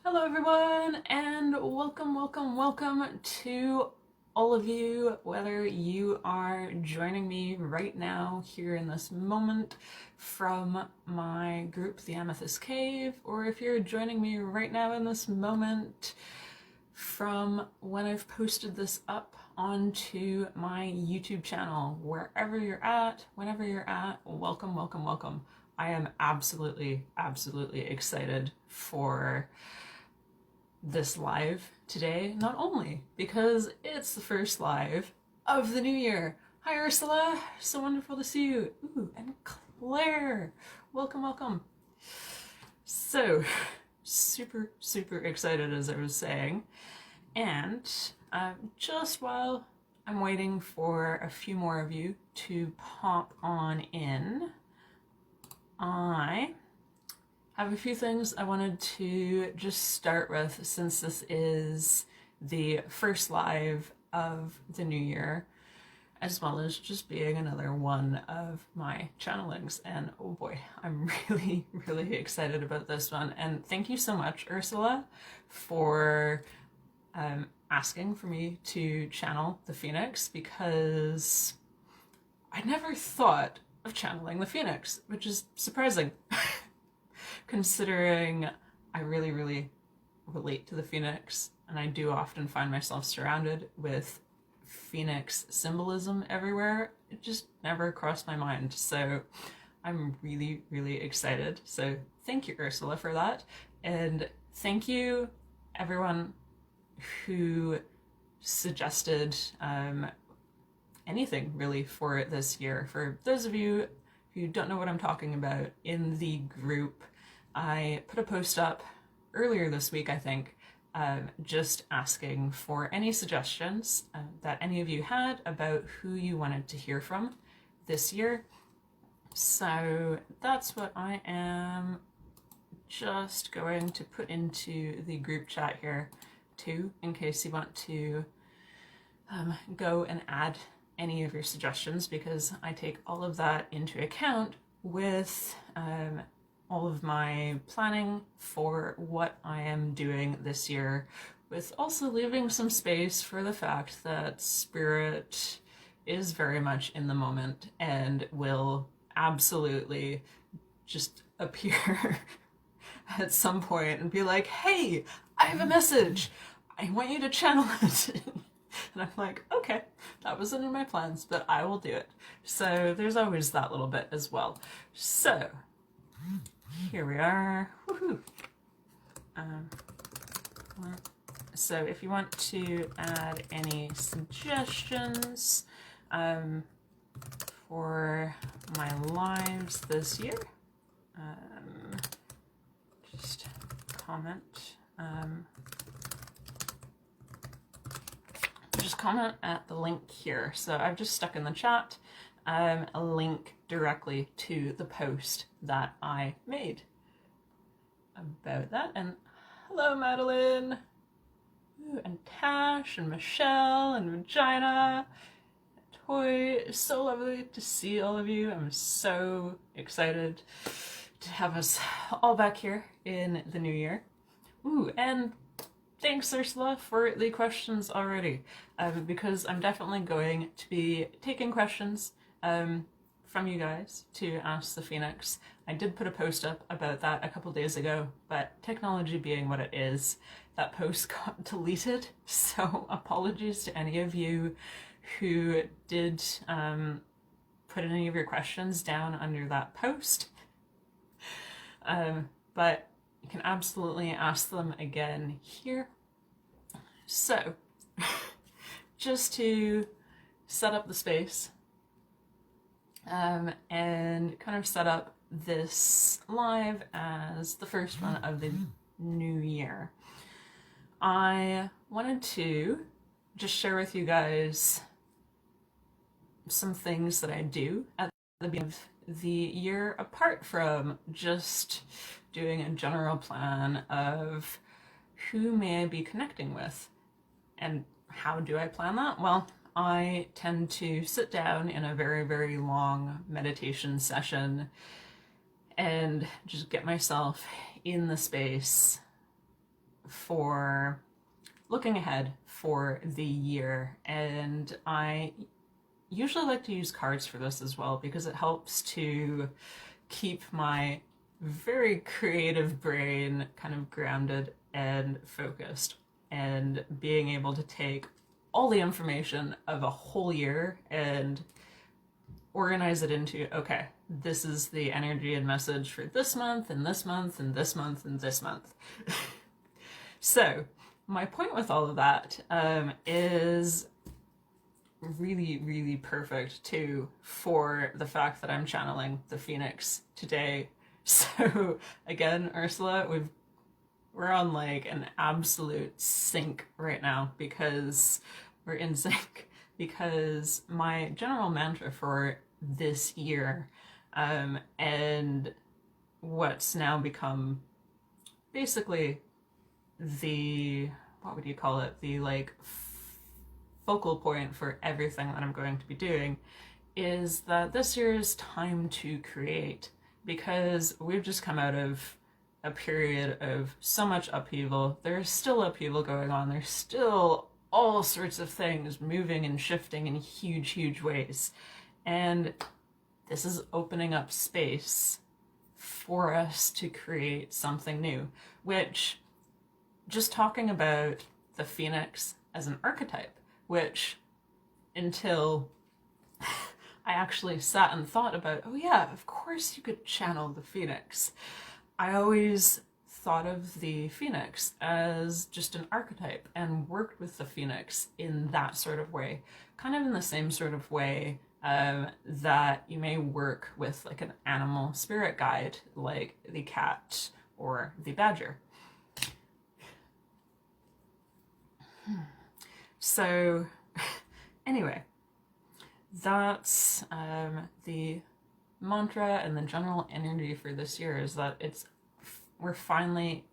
Hello everyone, and welcome to all of you, whether you are joining me right now here in this moment from my group, the Amethyst Cave, or if you're joining me right now in this moment from when I've posted this up onto my YouTube channel. Wherever you're at, whenever you're at, welcome. I am absolutely excited for this live today, not only because it's the first live of the new year. Hi Ursula, so wonderful to see you. Ooh, and Claire, welcome. So, super excited, as I was saying. And just while I'm waiting for a few more of you to pop on in, I have a few things I wanted to just start with, since this is the first live of the new year, as well as just being another one of my channelings. And oh boy, I'm really excited about this one. And thank you so much, Ursula, for asking for me to channel the Phoenix, because I never thought of channeling the Phoenix, which is surprising. Considering I really relate to the Phoenix, and I do often find myself surrounded with Phoenix symbolism everywhere. It just never crossed my mind, so I'm really excited. So thank you, Ursula, for that, and thank you everyone who suggested anything really for this year. For those of you who don't know what I'm talking about, in the group I put a post up earlier this week, I think, just asking for any suggestions that any of you had about who you wanted to hear from this year. So that's what I am just going to put into the group chat here too, in case you want to go and add any of your suggestions, because I take all of that into account with all of my planning for what I am doing this year, with also leaving some space for the fact that Spirit is very much in the moment and will absolutely just appear at some point and be like, hey, I have a message, I want you to channel it. And I'm like, okay, that wasn't in my plans, but I will do it. So there's always that little bit as well. So here we are. Woohoo! So if you want to add any suggestions for my lives this year, just comment. Just comment at the link here. So I've just stuck in the chat a link directly to the post that I made about that. And hello, Madeline. Ooh, and Tash and Michelle and Regina. Toy, it's so lovely to see all of you. I'm so excited to have us all back here in the new year. Ooh, and thanks, Ursula, for the questions already, because I'm definitely going to be taking questions from you guys to ask the Phoenix. I did put a post up about that a couple days ago, but technology being what it is, that post got deleted, so apologies to any of you who did put any of your questions down under that post. But you can absolutely ask them again here. So, just to set up the space and kind of set up this live as the first one of the new year, I wanted to just share with you guys some things that I do at the beginning of the year, apart from just doing a general plan of who may I be connecting with. And how do I plan that? Well, I tend to sit down in a very long meditation session and just get myself in the space for looking ahead for the year, and I usually like to use cards for this as well because it helps to keep my very creative brain kind of grounded and focused, and being able to take all the information of a whole year and organize it into, okay, this is the energy and message for this month and this month and this month and this month. So my point with all of that is really perfect too for the fact that I'm channeling the Phoenix today. So again, Ursula, we're on like an absolute sync right now, because we're in sync, because my general mantra for this year, and what's now become basically the, what would you call it, the like focal point for everything that I'm going to be doing, is that this year is time to create, because we've just come out of a period of so much upheaval. There's still upheaval going on. There's still all sorts of things moving and shifting in huge ways. And this is opening up space for us to create something new, which, just talking about the Phoenix as an archetype, which until I actually sat and thought about, oh yeah, of course you could channel the Phoenix. I always thought of the Phoenix as just an archetype and worked with the Phoenix in that sort of way, kind of in the same sort of way that you may work with like an animal spirit guide, like the cat or the badger. So anyway, that's the mantra and the general energy for this year, is that we're finally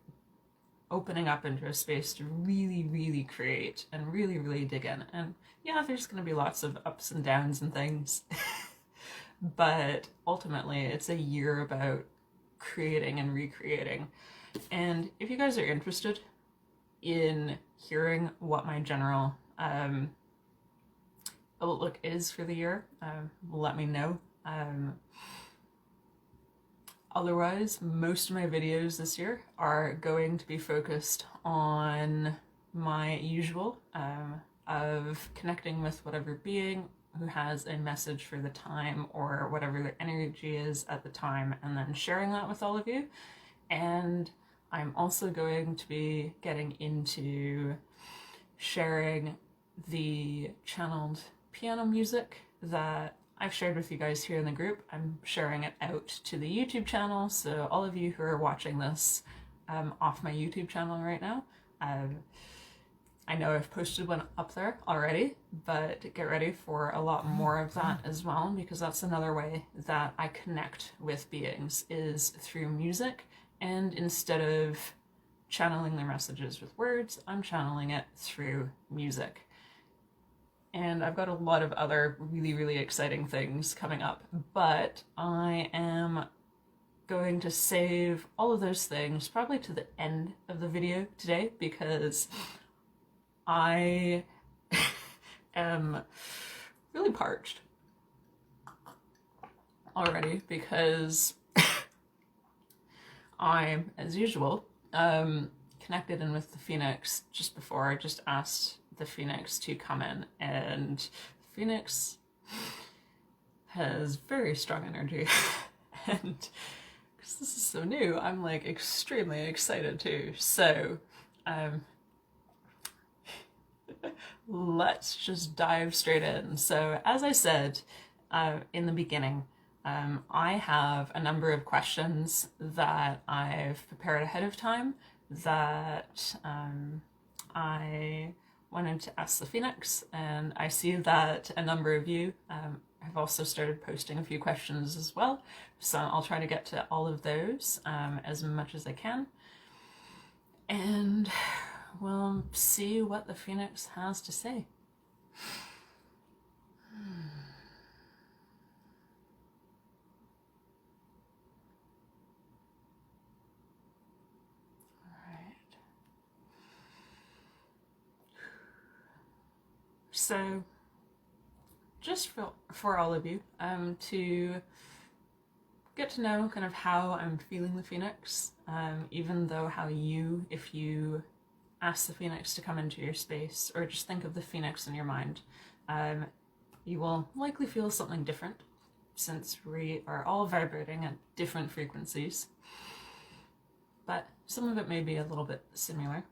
opening up into a space to really create and really dig in. And yeah, there's going to be lots of ups and downs and things, but ultimately it's a year about creating and recreating. And if you guys are interested in hearing what my general outlook is for the year, let me know. Otherwise, most of my videos this year are going to be focused on my usual of connecting with whatever being who has a message for the time, or whatever their energy is at the time, and then sharing that with all of you. And I'm also going to be getting into sharing the channeled piano music that I've shared with you guys here in the group. I'm sharing it out to the YouTube channel, so all of you who are watching this off my YouTube channel right now, I know I've posted one up there already, but get ready for a lot more of that as well, because that's another way that I connect with beings, is through music. And instead of channeling their messages with words, I'm channeling it through music. And I've got a lot of other really exciting things coming up, but I am going to save all of those things probably to the end of the video today, because I am really parched already, because I'm, as usual, connected in with the Phoenix just before. I just asked the Phoenix to come in, and the Phoenix has very strong energy. And because this is so new, I'm like extremely excited too. So let's just dive straight in. So as I said in the beginning, I have a number of questions that I've prepared ahead of time that I wanted to ask the Phoenix, and I see that a number of you have also started posting a few questions as well, so I'll try to get to all of those as much as I can, and we'll see what the Phoenix has to say. So just for all of you, to get to know kind of how I'm feeling the Phoenix, even though if you ask the Phoenix to come into your space, or just think of the Phoenix in your mind, you will likely feel something different, since we are all vibrating at different frequencies. But some of it may be a little bit similar.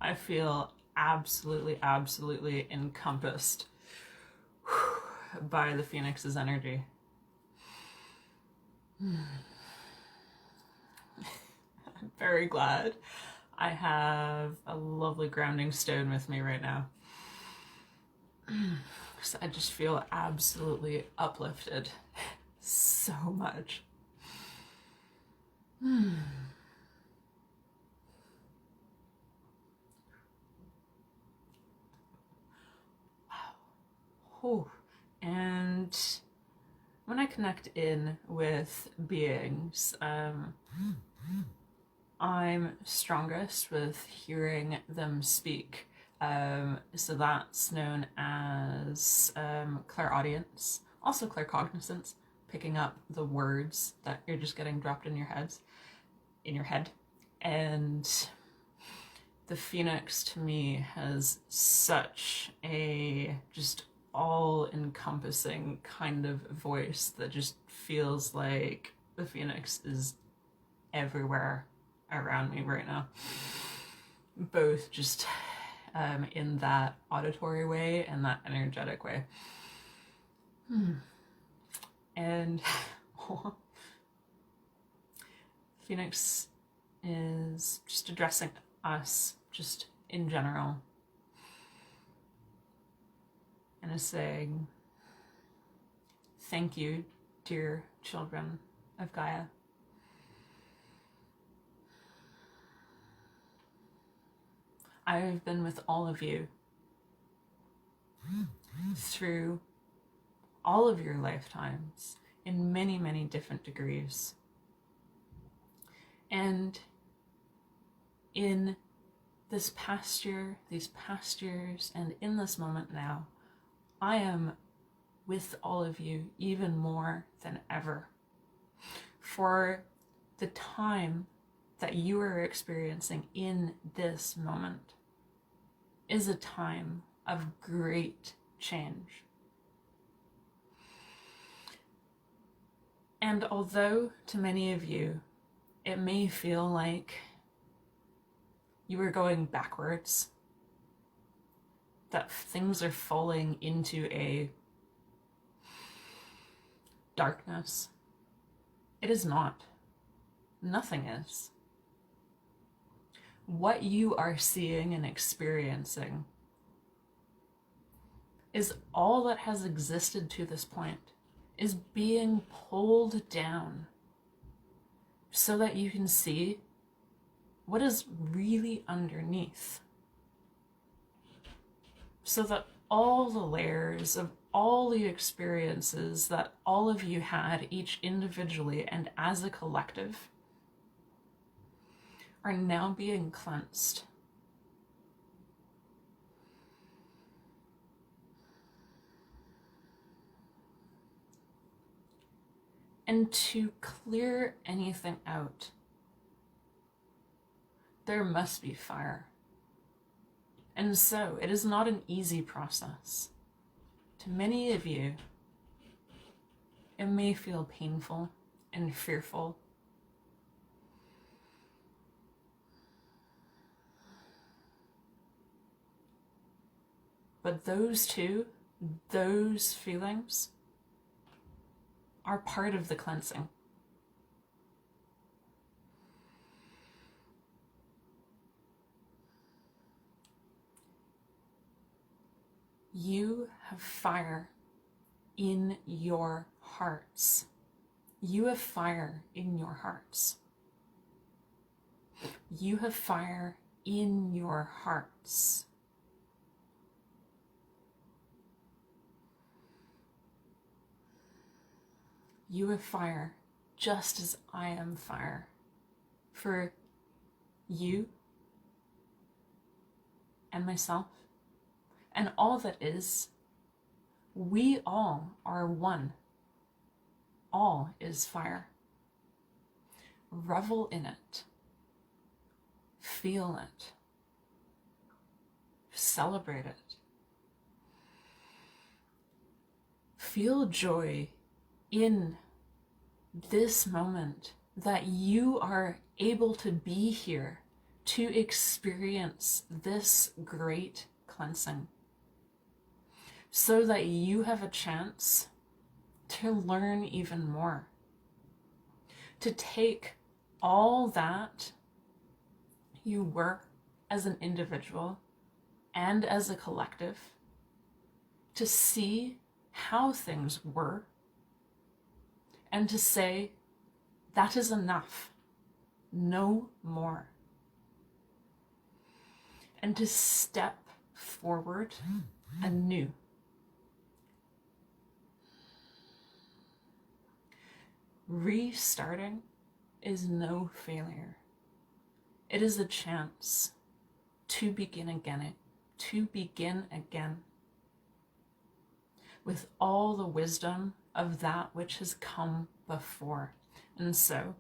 I feel absolutely encompassed by the Phoenix's energy. I'm very glad I have a lovely grounding stone with me right now. So I just feel absolutely uplifted so much. Oh, and when I connect in with beings, I'm strongest with hearing them speak. So that's known as clairaudience, also claircognizance, picking up the words that you're just getting dropped in your head. And the Phoenix to me has such a just all-encompassing kind of voice that just feels like the Phoenix is everywhere around me right now. Both just in that auditory way and that energetic way. And Phoenix is just addressing us just in general, and is saying, thank you, dear children of Gaia. I have been with all of you through all of your lifetimes in many different degrees. And in this past year, these past years, and in this moment now, I am with all of you even more than ever. For the time that you are experiencing in this moment is a time of great change. And although to many of you, it may feel like you are going backwards, that things are falling into a darkness, it is not. Nothing is. What you are seeing and experiencing is all that has existed to this point, is being pulled down so that you can see what is really underneath. So that all the layers of all the experiences that all of you had, each individually and as a collective, are now being cleansed. And to clear anything out, there must be fire. And so it is not an easy process. To many of you, it may feel painful and fearful. But those feelings are part of the cleansing. You have fire in your hearts. You have fire in your hearts. You have fire in your hearts. You have fire just as I am fire. For you and myself, and all that is. We all are one. All is fire. Revel in it. Feel it. Celebrate it. Feel joy in this moment that you are able to be here to experience this great cleansing, so that you have a chance to learn even more, to take all that you were as an individual and as a collective, to see how things were, and to say, that is enough, no more. And to step forward anew. Restarting is no failure. It is a chance to begin again, with all the wisdom of that which has come before. And so,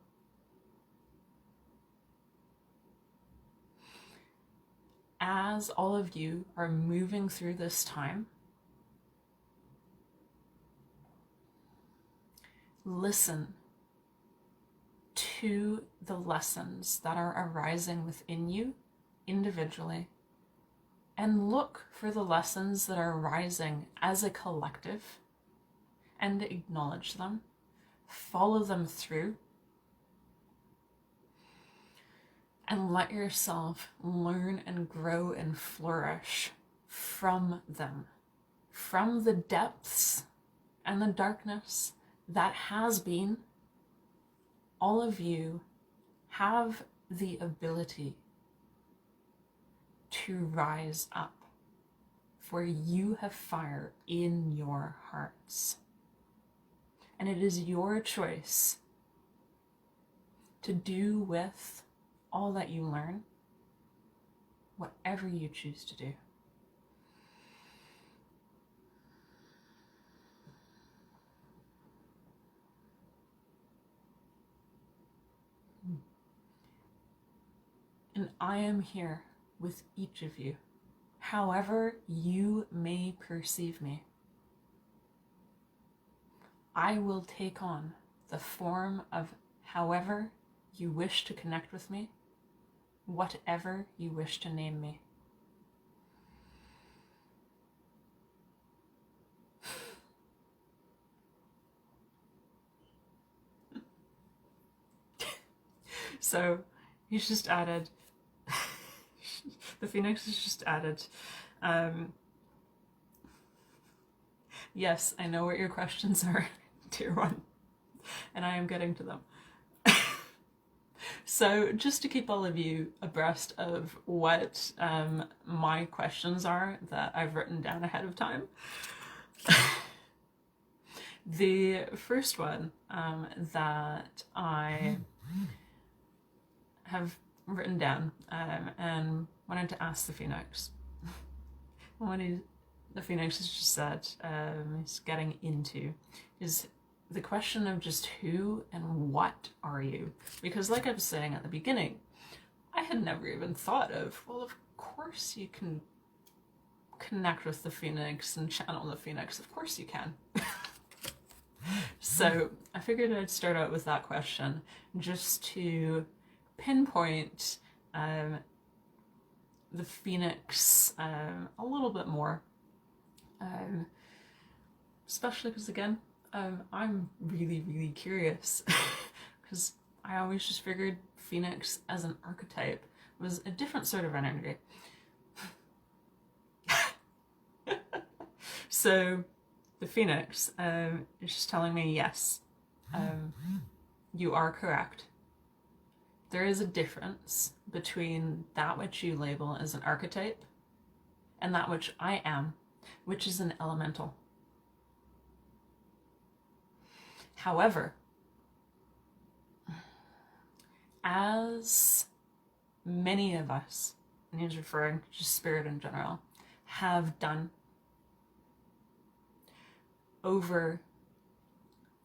as all of you are moving through this time, listen to the lessons that are arising within you individually, and look for the lessons that are arising as a collective, and acknowledge them, follow them through, and let yourself learn and grow and flourish from them, from the depths and the darkness that has been. All of you have the ability to rise up, for you have fire in your hearts. And it is your choice to do with all that you learn whatever you choose to do. And I am here with each of you, however you may perceive me. I will take on the form of however you wish to connect with me, whatever you wish to name me. So he's just added, the Phoenix has just added, yes, I know what your questions are, dear one, and I am getting to them. So just to keep all of you abreast of what my questions are that I've written down ahead of time. The first one that I have written down and wanted to ask the Phoenix. The Phoenix has just said he's getting into is the question of just who and what are you? Because like I was saying at the beginning, I had never even thought of, well, of course you can connect with the Phoenix and channel the Phoenix. Of course you can. So I figured I'd start out with that question just to pinpoint the Phoenix a little bit more. Especially because, again, I'm really, really curious because I always just figured Phoenix as an archetype was a different sort of energy. So the Phoenix is just telling me, yes, you are correct. There is a difference between that which you label as an archetype and that which I am, which is an elemental. However, as many of us and he's referring to just spirit in general, have done over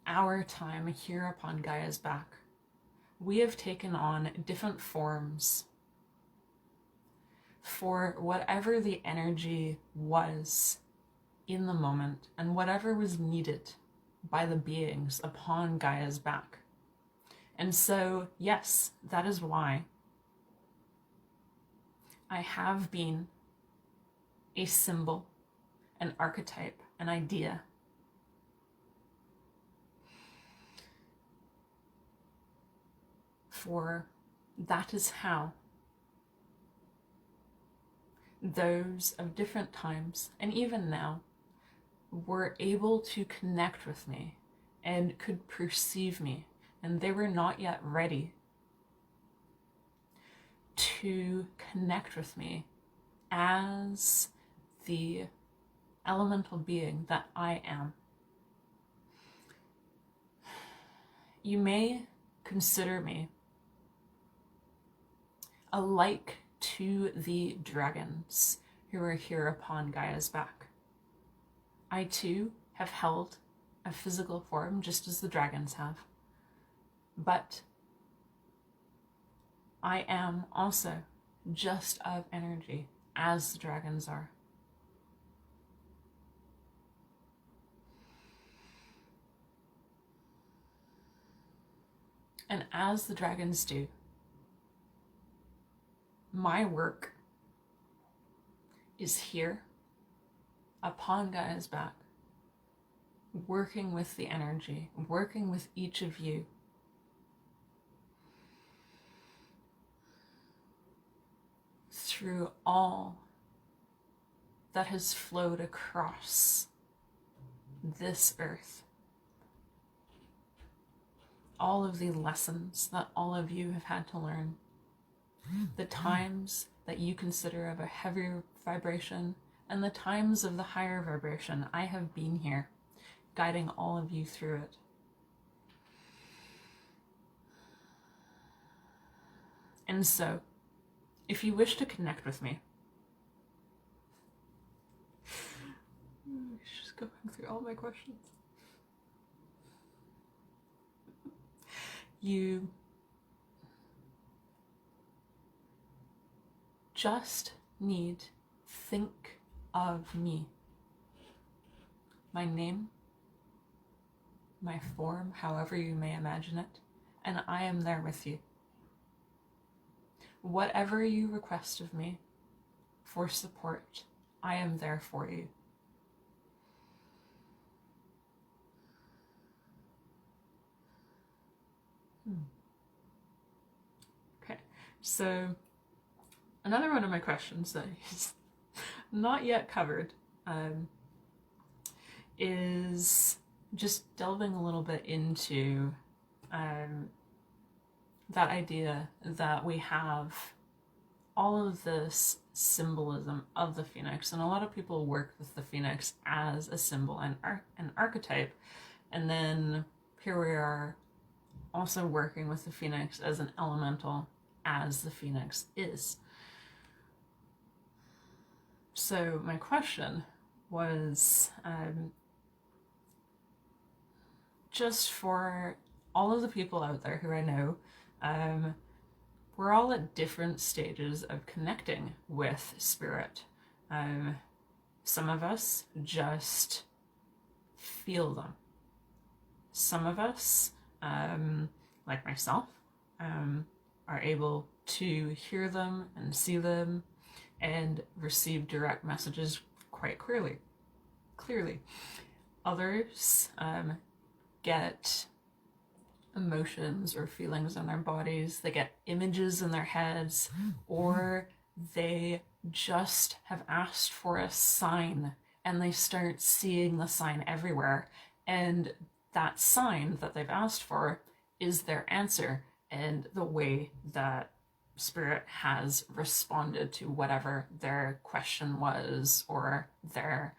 our time here upon Gaia's back. We have taken on different forms for whatever the energy was in the moment and whatever was needed by the beings upon Gaia's back. And so, yes, that is why I have been a symbol, an archetype, an idea. For that is how those of different times, and even now, were able to connect with me and could perceive me, and they were not yet ready to connect with me as the elemental being that I am. You may consider me alike to the dragons who are here upon Gaia's back. I too have held a physical form just as the dragons have, but I am also just of energy as the dragons are. And as the dragons do, my work is here upon Gaia's back, working with the energy, working with each of you through all that has flowed across this earth. All of the lessons that all of you have had to learn, the times that you consider of a heavier vibration and the times of the higher vibration, I have been here, guiding all of you through it. And so, if you wish to connect with me, just going through all my questions. You just need think of me. My name, my form, however you may imagine it, and I am there with you. Whatever you request of me for support, I am there for you. Okay, so another one of my questions that is not yet covered is just delving a little bit into that idea that we have all of this symbolism of the phoenix, and a lot of people work with the phoenix as a symbol and an archetype, and then here we are also working with the phoenix as an elemental, as the phoenix is. So my question was, just for all of the people out there who I know, we're all at different stages of connecting with spirit. Some of us just feel them. Some of us, like myself, are able to hear them and see them and receive direct messages quite clearly. Others get emotions or feelings in their bodies, they get images in their heads, or they just have asked for a sign and they start seeing the sign everywhere, and that sign that they've asked for is their answer and the way that spirit has responded to whatever their question was or their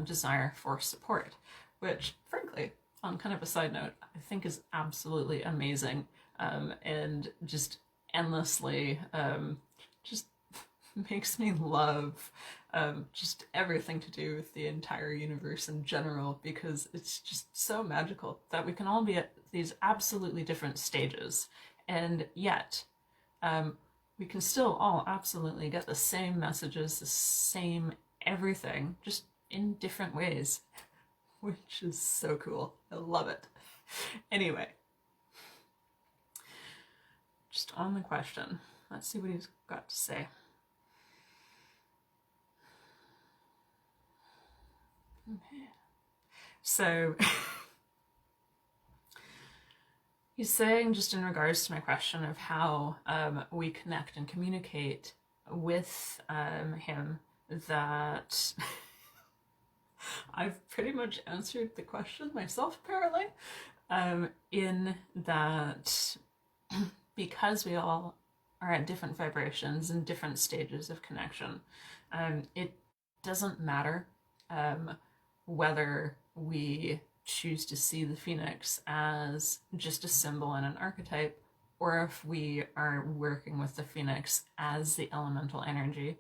desire for support, which frankly, on kind of a side note, I think is absolutely amazing, and just endlessly just makes me love just everything to do with the entire universe in general, because it's just so magical that we can all be at these absolutely different stages, and yet we can still all absolutely get the same messages, the same everything, just in different ways, which is so cool. I love it. Anyway, just on the question, let's see what he's got to say. Okay. So he's saying, just in regards to my question of how we connect and communicate with him, that I've pretty much answered the question myself, apparently, in that because we all are at different vibrations and different stages of connection, it doesn't matter whether we choose to see the phoenix as just a symbol and an archetype, or if we are working with the phoenix as the elemental energy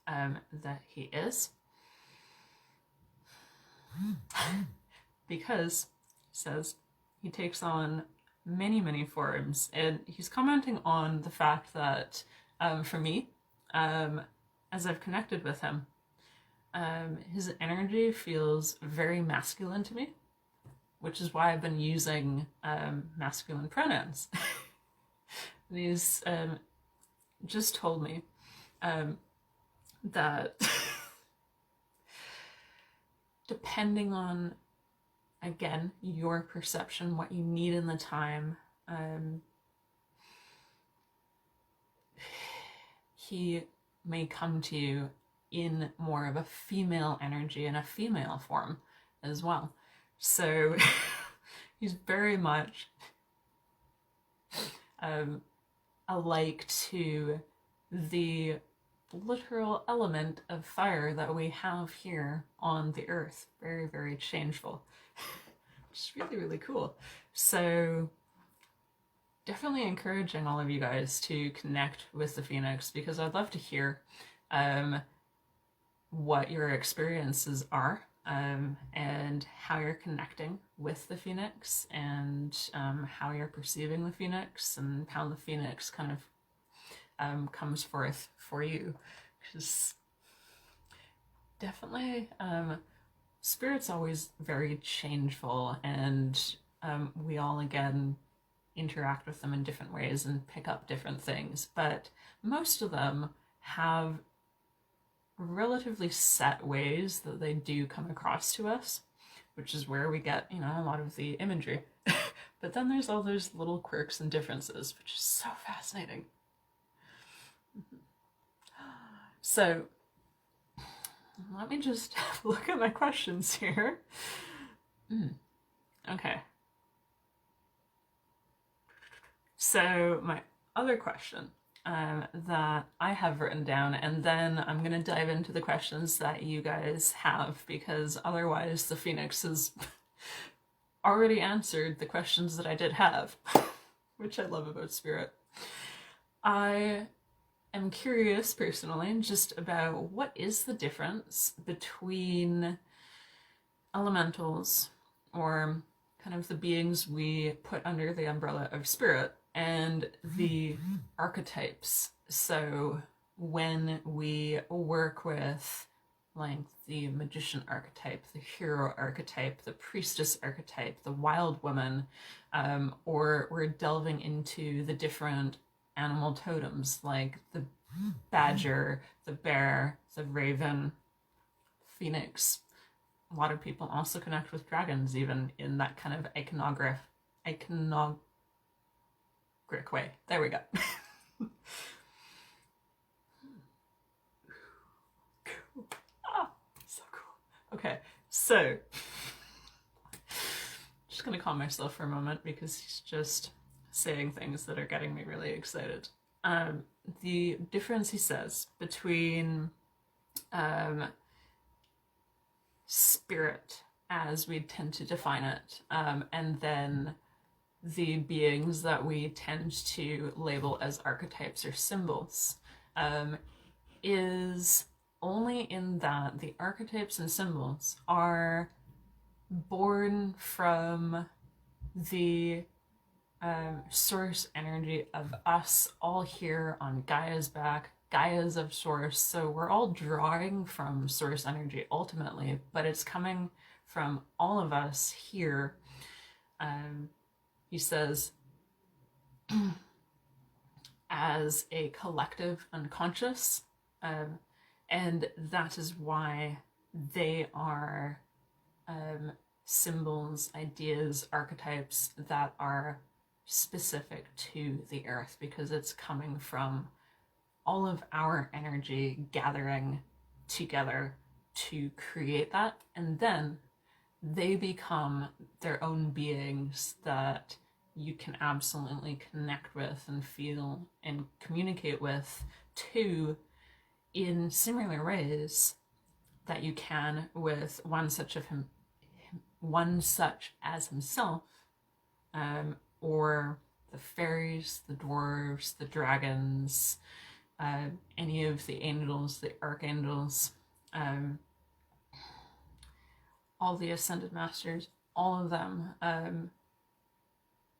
that he is. Because, he says, he takes on many, many forms, and he's commenting on the fact that for me, as I've connected with him, his energy feels very masculine to me, which is why I've been using masculine pronouns. And he's just told me that depending on, again, your perception, what you need in the time, he may come to you in more of a female energy and a female form as well. So he's very much alike to the literal element of fire that we have here on the earth. Very, very changeful. Which is really, really cool. So definitely encouraging all of you guys to connect with the phoenix, because I'd love to hear what your experiences are, and how you're connecting with the phoenix, and how you're perceiving the phoenix, and how the phoenix kind of comes forth for you. Because definitely spirit's always very changeful, and we all, again, interact with them in different ways and pick up different things, but most of them have relatively set ways that they do come across to us, which is where we get, a lot of the imagery. But then there's all those little quirks and differences, which is so fascinating. So let me just look at my questions here. Okay. So my other question that I have written down, and then I'm going to dive into the questions that you guys have, because otherwise the phoenix has already answered the questions that I did have, which I love about spirit. I am curious personally just about what is the difference between elementals, or kind of the beings we put under the umbrella of spirit, and the archetypes. So when we work with like the magician archetype, the hero archetype, the priestess archetype, the wild woman, or we're delving into the different animal totems like the badger, the bear, the raven, phoenix. A lot of people also connect with dragons, even in that kind of iconogric way. There we go. Cool. Ah, so cool. Okay, so just gonna calm myself for a moment, because he's just saying things that are getting me really excited. The difference, he says, between spirit as we tend to define it, and then the beings that we tend to label as archetypes or symbols. is only in that the archetypes and symbols are born from the source energy of us all here on Gaia's back. Gaia's of source, so we're all drawing from source energy ultimately, but it's coming from all of us here. He says, as a collective unconscious, and that is why they are symbols, ideas, archetypes that are specific to the earth, because it's coming from all of our energy gathering together to create that, and then they become their own beings that you can absolutely connect with and feel and communicate with too, in similar ways that you can with one such as himself, or the fairies, the dwarves, the dragons, any of the angels, the archangels, all the ascended masters, all of them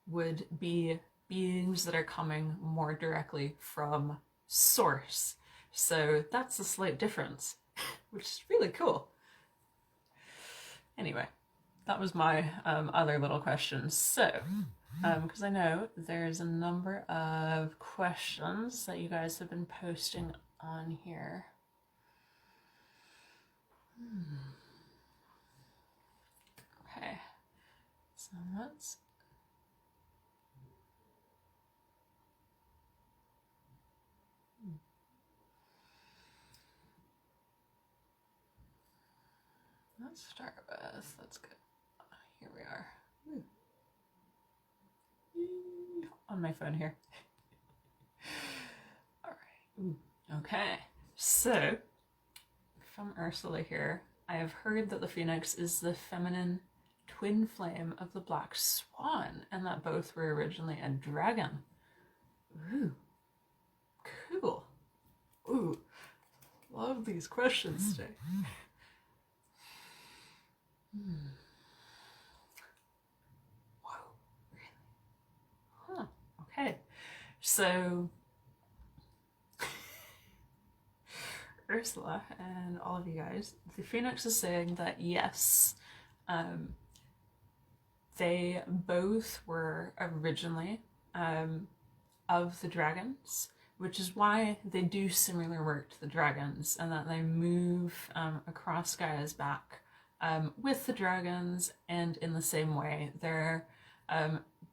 would be beings that are coming more directly from source. So that's a slight difference, which is really cool. Anyway, that was my other little questions. So, because I know there's a number of questions that you guys have been posting on here. Okay, so let's start with, let's go, here we are. On my phone here. All right. Okay. So, from Ursula here, I have heard that the phoenix is the feminine twin flame of the black swan, and that both were originally a dragon. Ooh. Cool. Ooh. Love these questions today. Whoa. Really? Huh. Okay. So, Ursula and all of you guys, the phoenix is saying that yes, they both were originally of the dragons, which is why they do similar work to the dragons, and that they move across Gaia's back with the dragons, and in the same way they're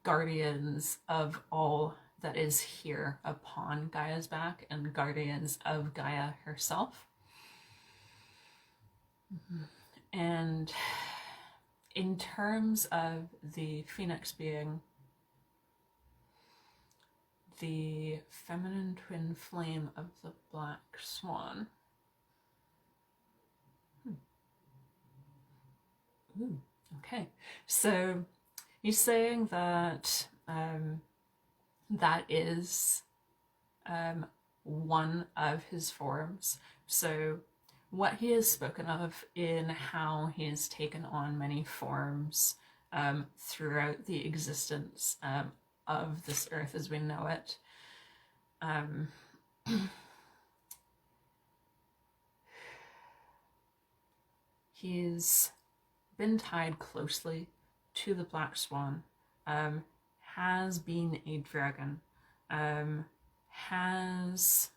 guardians of all that is here upon Gaia's back, and guardians of Gaia herself. And in terms of the phoenix being the feminine twin flame of the black swan. Ooh, okay, so he's saying that that is one of his forms. So what he has spoken of in how he has taken on many forms throughout the existence of this earth as we know it. He's been tied closely to the black swan, has been a dragon, has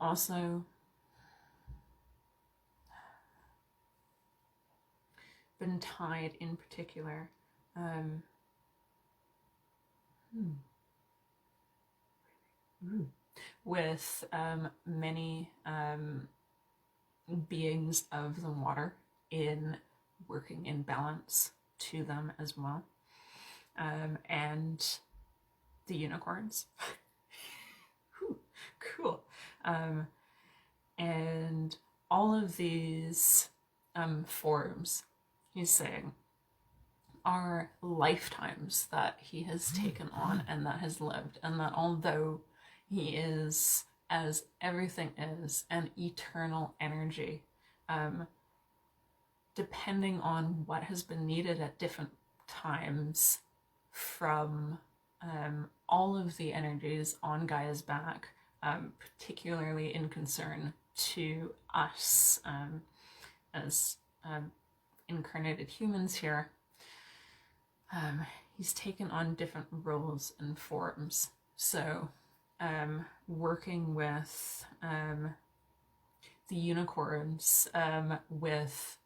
also been tied in particular with many beings of the water, in working in balance to them as well, and the unicorns. Cool. And all of these forms, he's saying, are lifetimes that he has taken on and that has lived, and that although He is, as everything is, an eternal energy. Depending on what has been needed at different times from all of the energies on Gaia's back, particularly in concern to us as incarnated humans here. He's taken on different roles and forms. So working with the unicorns, with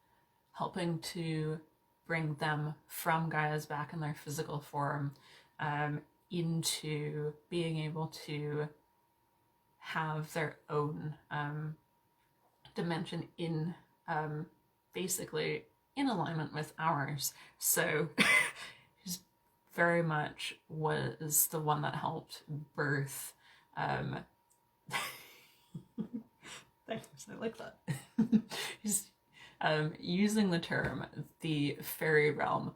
helping to bring them from Gaia's back in their physical form into being able to have their own dimension in basically in alignment with ours. So he's very much was the one that helped birth thanks, I like that. He's using the term the fairy realm,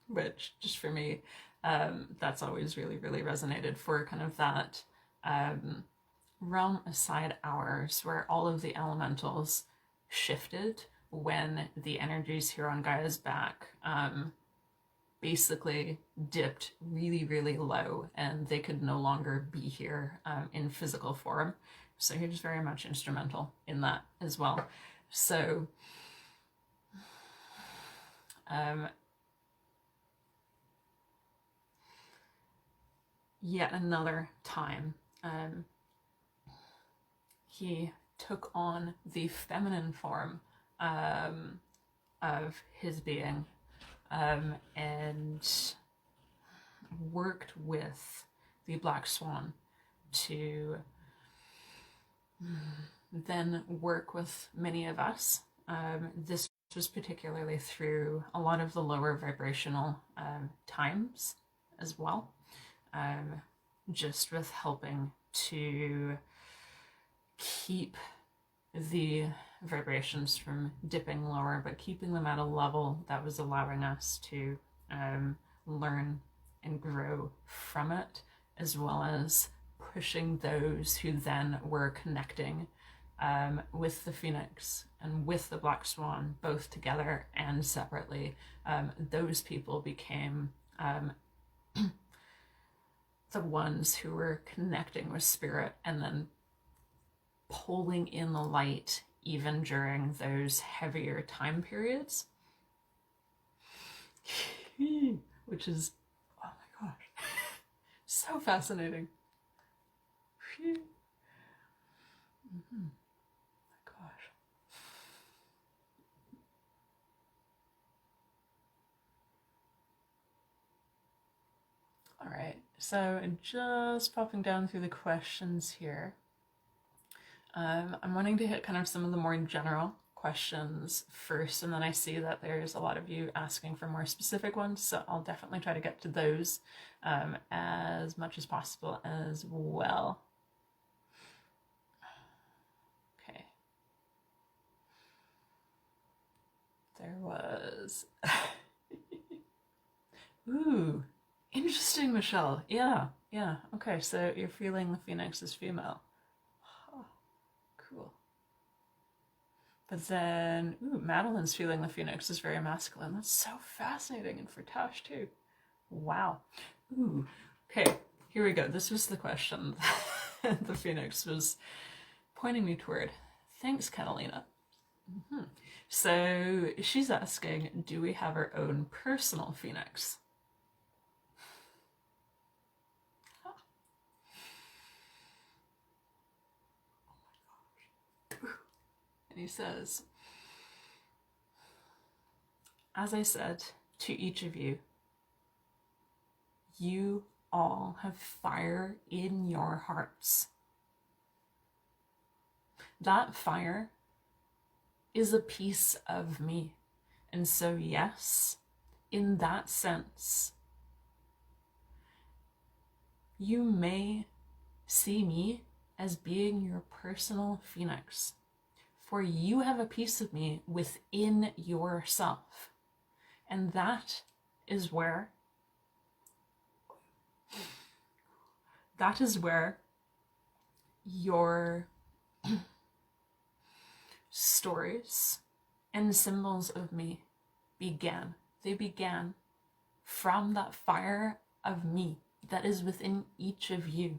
which just for me, that's always really, really resonated for kind of that realm aside ours, where all of the elementals shifted when the energies here on Gaia's back basically dipped really, really low and they could no longer be here in physical form. So he was very much instrumental in that as well. So yet another time he took on the feminine form of his being and worked with the Black Swan to then work with many of us. This was particularly through a lot of the lower vibrational times as well, just with helping to keep the vibrations from dipping lower, but keeping them at a level that was allowing us to learn and grow from it, as well as pushing those who then were connecting with the Phoenix and with the Black Swan, both together and separately. Those people became the ones who were connecting with spirit and then pulling in the light even during those heavier time periods. Which is, oh my gosh, so fascinating. Mm-hmm. My gosh. All right, so just popping down through the questions here. I'm wanting to hit kind of some of the more general questions first, and then I see that there's a lot of you asking for more specific ones, so I'll definitely try to get to those as much as possible as well. Okay. There was... Ooh, interesting, Michelle. Yeah, okay, so you're feeling the Phoenix is female. Cool. But then, Madeline's feeling the Phoenix is very masculine. That's so fascinating, and for Tash too. Wow. Ooh. Okay, here we go. This was the question the Phoenix was pointing me toward. Thanks, Catalina. Mm-hmm. So she's asking, do we have our own personal Phoenix? And he says, as I said to each of you, you all have fire in your hearts. That fire is a piece of me. And so, yes, in that sense, you may see me as being your personal Phoenix. For you have a piece of me within yourself. And that is where that is where your stories and symbols of me began. They began from that fire of me that is within each of you.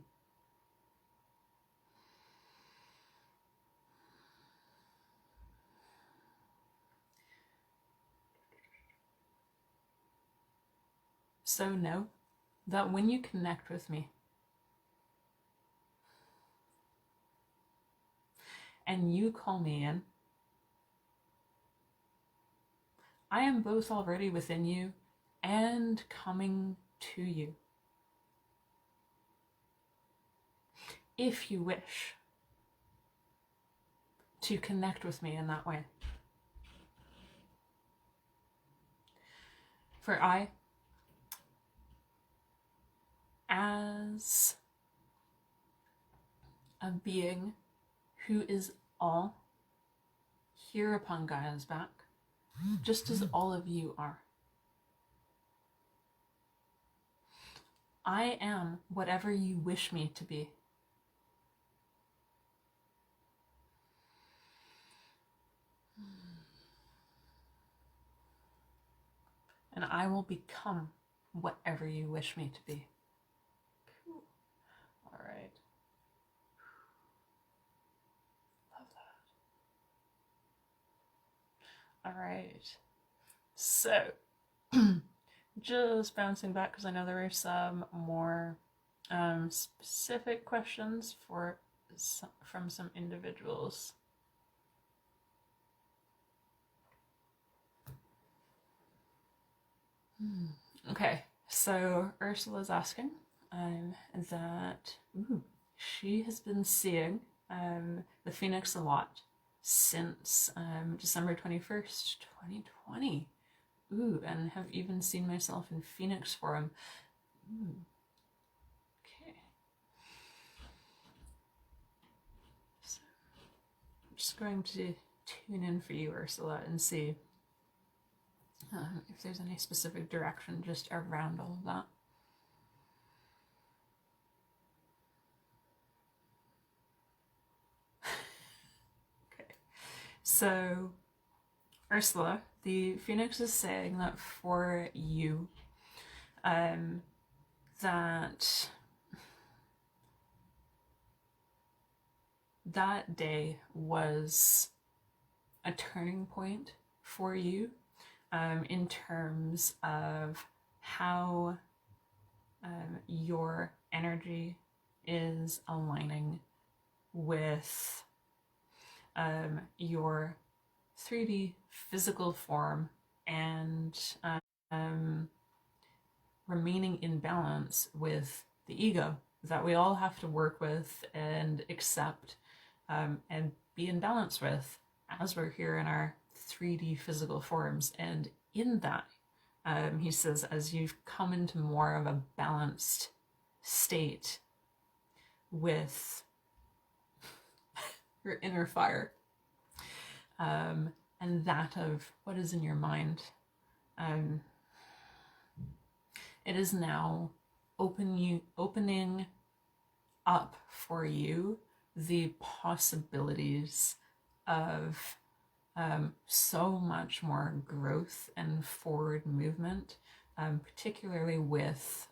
So know that when you connect with me and you call me in, I am both already within you and coming to you. If you wish to connect with me in that way. For I, as a being who is all here upon Gaia's back, just as all of you are, I am whatever you wish me to be. And I will become whatever you wish me to be. All right. Love that. All right. So, just bouncing back because I know there are some more specific questions from some individuals. Okay, so Ursula's asking that she has been seeing the Phoenix a lot since December 21st, 2020. And have even seen myself in Phoenix form. Okay. So I'm just going to tune in for you, Ursula, and see if there's any specific direction just around all of that. Okay. So, Ursula, the Phoenix is saying that for you, that day was a turning point for you in terms of how your energy is aligning with your 3D physical form and remaining in balance with the ego that we all have to work with and accept and be in balance with as we're here in our 3D physical forms. And in that, he says, as you've come into more of a balanced state with your inner fire, and that of what is in your mind, it is now opening up for you the possibilities of so much more growth and forward movement, particularly with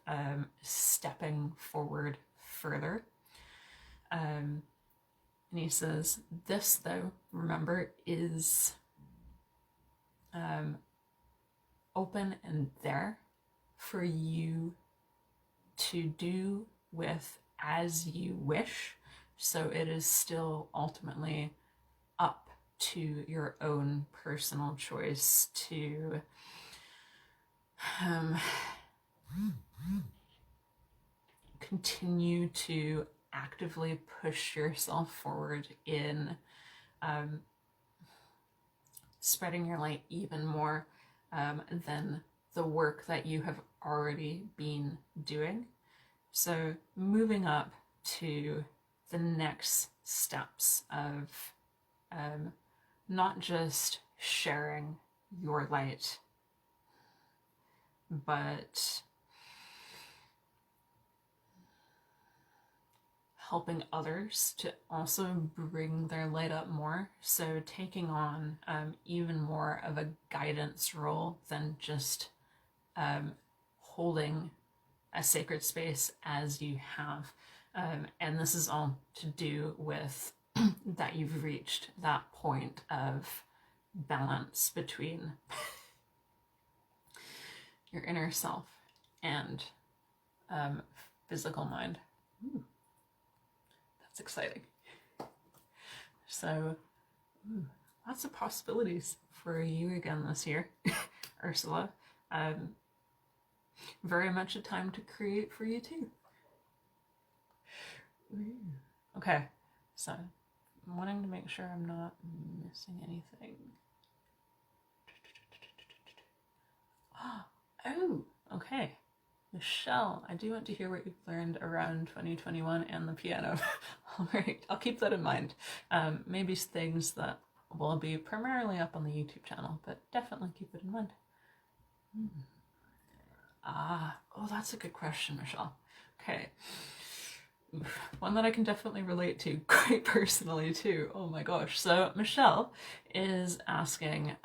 stepping forward further. And he says, this, though, remember, is open and there for you to do with as you wish. So it is still ultimately up to your own personal choice to continue to actively push yourself forward in spreading your light even more than the work that you have already been doing. So moving up to the next steps of not just sharing your light, but helping others to also bring their light up more. So taking on even more of a guidance role than just holding a sacred space as you have. And this is all to do with that you've reached that point of balance between your inner self and physical mind. Ooh, that's exciting. So, lots of possibilities for you again this year, Ursula. Very much a time to create for you too. Ooh. Okay, so I'm wanting to make sure I'm not missing anything. Oh, okay. Michelle, I do want to hear what you've learned around 2021 and the piano. All right, I'll keep that in mind. Maybe things that will be primarily up on the YouTube channel, but definitely keep it in mind. Oh, that's a good question, Michelle. Okay. One that I can definitely relate to quite personally too. Oh my gosh. So Michelle is asking,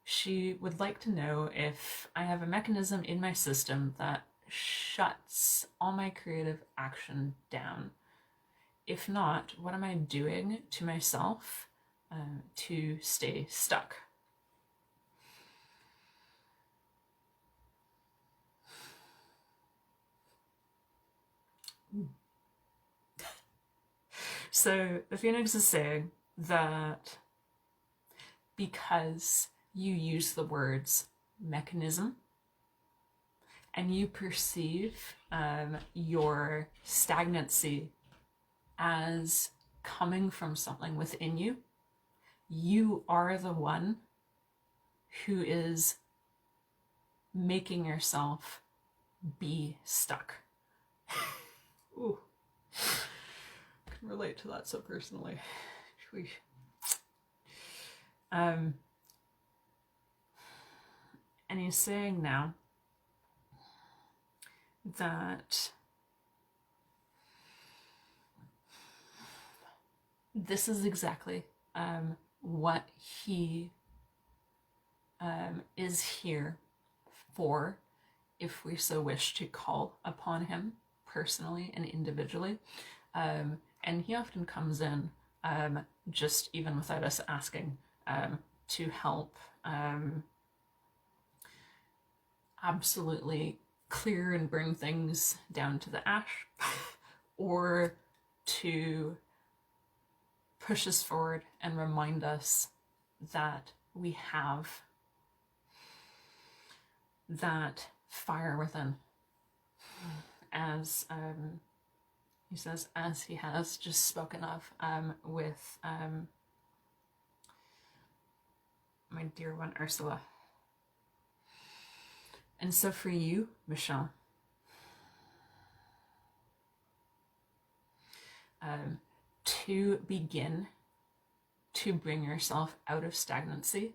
she would like to know if I have a mechanism in my system that shuts all my creative action down. If not, what am I doing to myself to stay stuck? So the Phoenix is saying that because you use the words mechanism and you perceive your stagnancy as coming from something within you, you are the one who is making yourself be stuck. Ooh. I can relate to that so personally. And he's saying now that this is exactly what he is here for, if we so wish to call upon him personally and individually. And he often comes in just even without us asking to help absolutely clear and bring things down to the ash or to push us forward and remind us that we have that fire within, as he says, as he has just spoken of with my dear one Ursula. And so for you, Michelle, to begin to bring yourself out of stagnancy,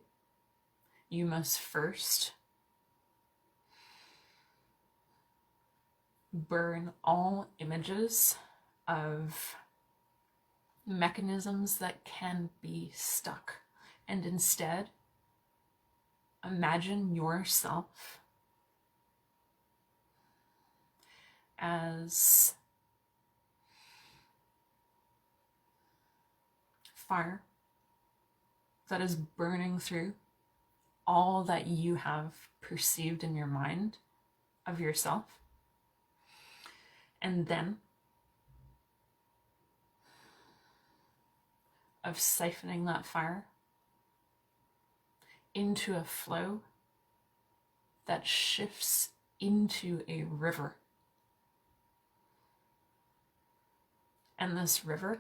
you must first burn all images of mechanisms that can be stuck, and instead imagine yourself as fire that is burning through all that you have perceived in your mind of yourself, and then of siphoning that fire into a flow that shifts into a river. And this river,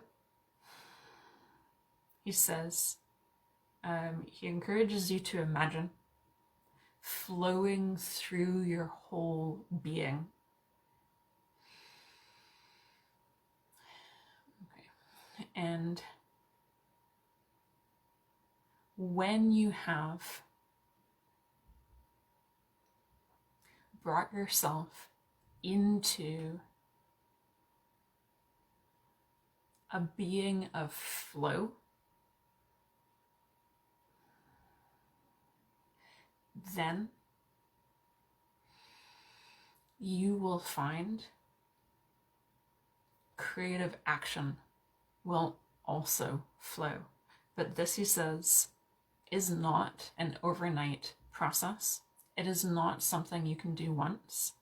he says, he encourages you to imagine flowing through your whole being. Okay. And when you have brought yourself into a being of flow, then you will find creative action will also flow. But this, he says, is not an overnight process. It is not something you can do once.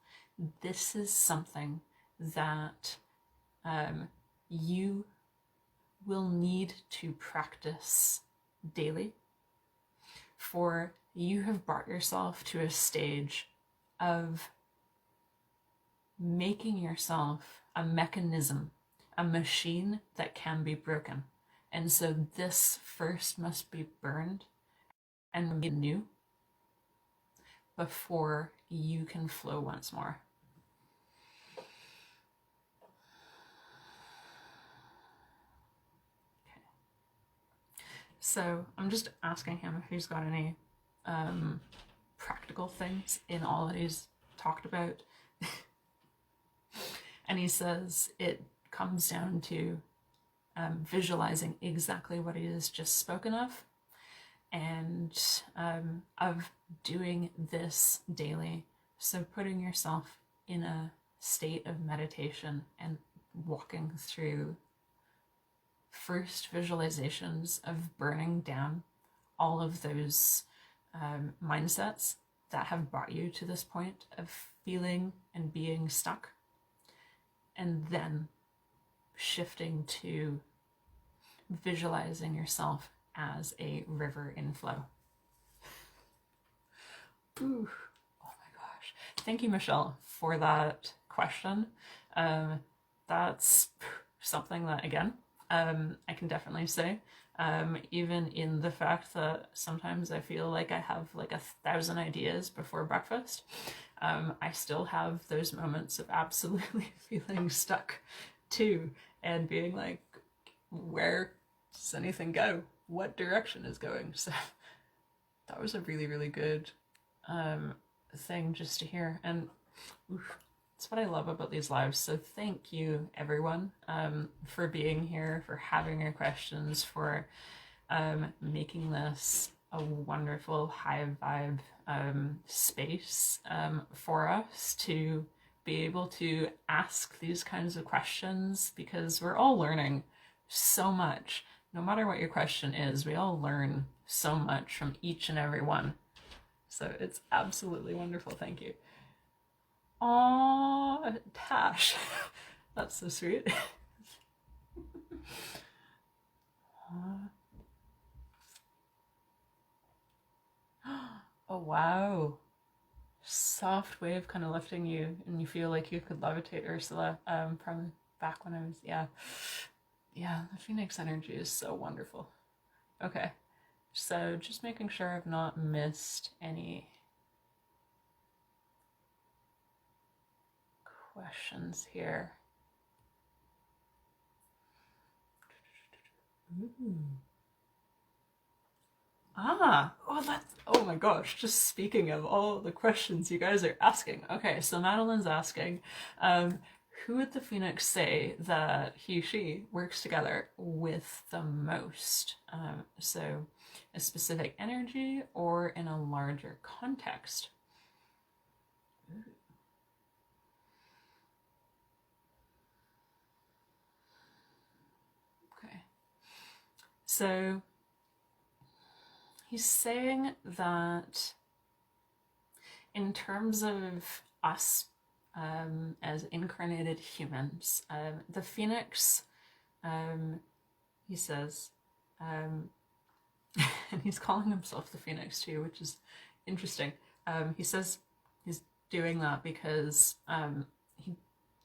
This is something that you will need to practice daily, for you have brought yourself to a stage of making yourself a mechanism, a machine that can be broken. And so this first must be burned and made new before you can flow once more. Okay. So I'm just asking him if he's got any practical things in all that he's talked about. And he says it comes down to visualizing exactly what he has just spoken of, and of doing this daily. So putting yourself in a state of meditation and walking through first visualizations of burning down all of those mindsets that have brought you to this point of feeling and being stuck, and then shifting to visualizing yourself as a river in flow. Ooh, oh my gosh. Thank you, Michelle, for that question. That's something that, again, I can definitely say, even in the fact that sometimes I feel like I have like 1,000 ideas before breakfast, I still have those moments of absolutely feeling stuck too, and being like, where does anything go? What direction is going? So that was a really, really good thing just to hear. And that's what I love about these lives. So thank you, everyone, for being here, for having your questions, for making this a wonderful high vibe space for us to be able to ask these kinds of questions, because we're all learning so much. No matter what your question is, we all learn so much from each and every one. So it's absolutely wonderful. Thank you. Aw, Tash. That's so sweet. Oh, wow. Soft wave kind of lifting you, and you feel like you could levitate, Ursula, from back when I was, yeah, the Phoenix energy is so wonderful. Okay, so just making sure I've not missed any questions here. Ooh. Oh my gosh, just speaking of all the questions you guys are asking. Okay, so Madeline's asking, who would the Phoenix say that she works together with the most? So a specific energy or in a larger context? Ooh. Okay, so he's saying that in terms of us as incarnated humans, the Phoenix, he says, and he's calling himself the Phoenix too, which is interesting. He says he's doing that because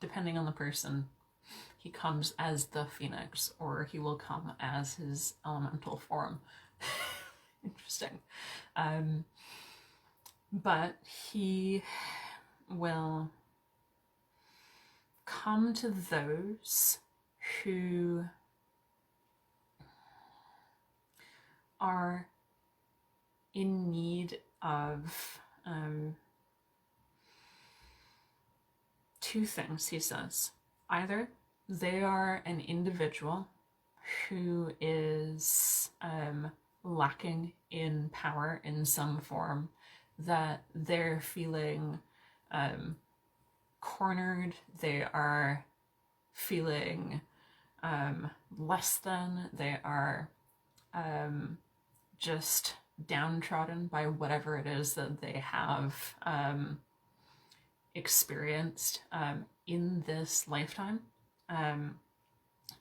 depending on the person, he comes as the Phoenix, or he will come as his elemental form. Interesting. But he will come to those who are in need of two things, he says. Either they are an individual who is lacking in power in some form, that they're feeling cornered, they are feeling less than, they are just downtrodden by whatever it is that they have experienced in this lifetime.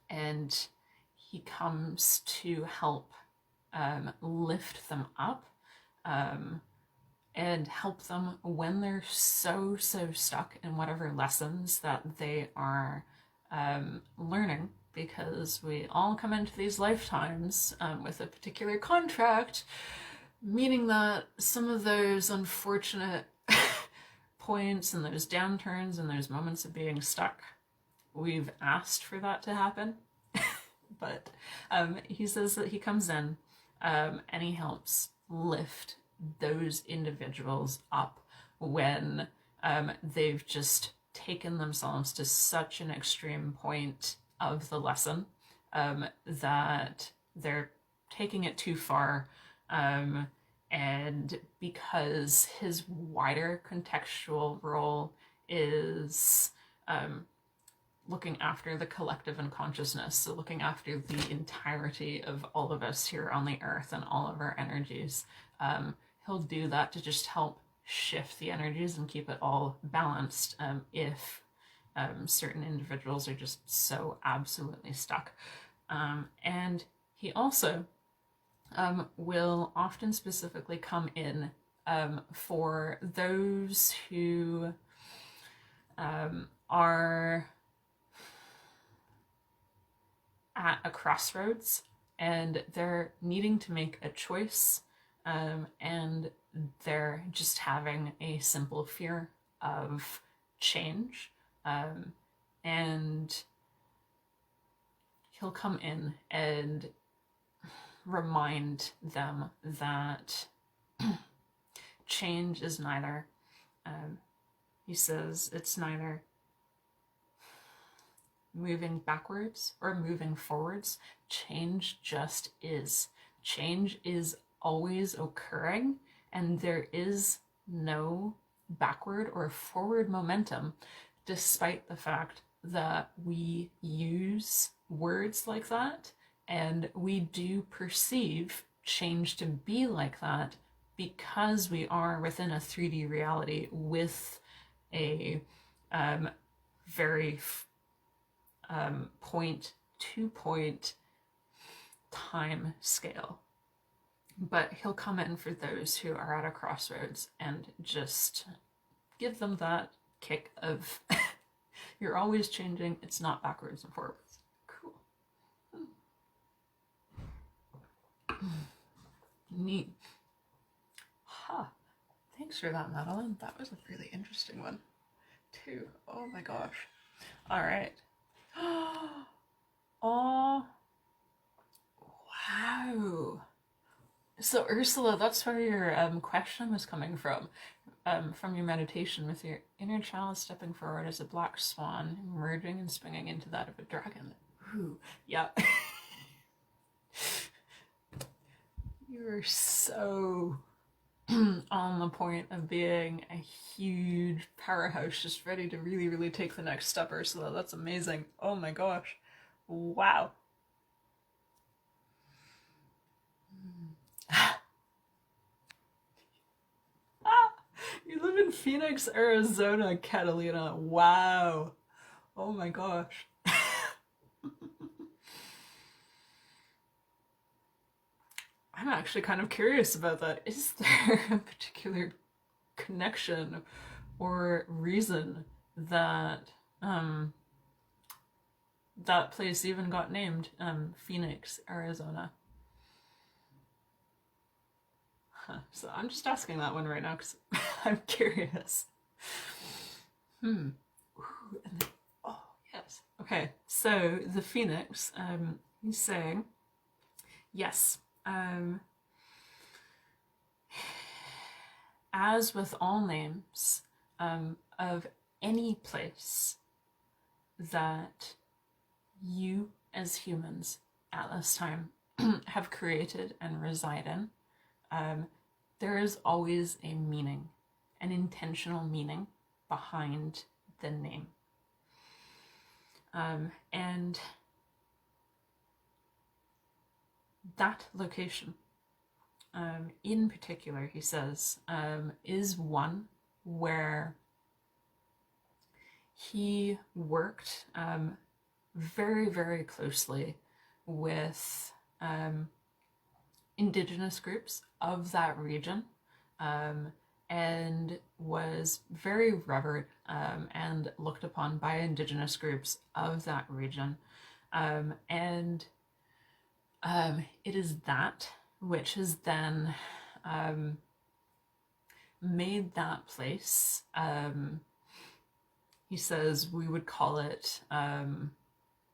And he comes to help lift them up and help them when they're so stuck in whatever lessons that they are learning, because we all come into these lifetimes with a particular contract, meaning that some of those unfortunate points and those downturns and those moments of being stuck, we've asked for that to happen. But he says that he comes in and he helps lift those individuals up when they've just taken themselves to such an extreme point of the lesson that they're taking it too far. And because his wider contextual role is looking after the collective unconsciousness, so looking after the entirety of all of us here on the earth and all of our energies, he'll do that to just help shift the energies and keep it all balanced if certain individuals are just so absolutely stuck. And he also will often specifically come in for those who are at a crossroads and they're needing to make a choice, and they're just having a simple fear of change, and he'll come in and remind them that change is neither, he says, it's neither moving backwards or moving forwards. Change just is. Change is always occurring, and there is no backward or forward momentum, despite the fact that we use words like that and we do perceive change to be like that because we are within a 3D reality with a very point to point time scale. But he'll come in for those who are at a crossroads and just give them that kick of you're always changing, it's not backwards and forwards. Cool. Neat. Huh. Thanks for that, Madeline. That was a really interesting one, too. Oh my gosh. All right. Oh, wow. So Ursula, that's where your question was coming from your meditation, with your inner child stepping forward as a black swan, merging and swinging into that of a dragon. Ooh, yeah. You were so on the point of being a huge powerhouse, just ready to really take the next step, Ursula. That's amazing. Oh my gosh. Wow. You live in Phoenix, Arizona, Catalina. Wow. Oh my gosh. I'm actually kind of curious about that. Is there a particular connection or reason that that place even got named Phoenix, Arizona? So I'm just asking that one right now because I'm curious. Ooh, and then, oh, yes. Okay, so the Phoenix, he's saying, yes, as with all names of any place that you as humans at this time have created and reside in, there is always a meaning, an intentional meaning behind the name. And that location, in particular, he says, is one where he worked very, very closely with indigenous groups of that region, and was very revered and looked upon by indigenous groups of that region. And it is that which has then made that place, he says we would call it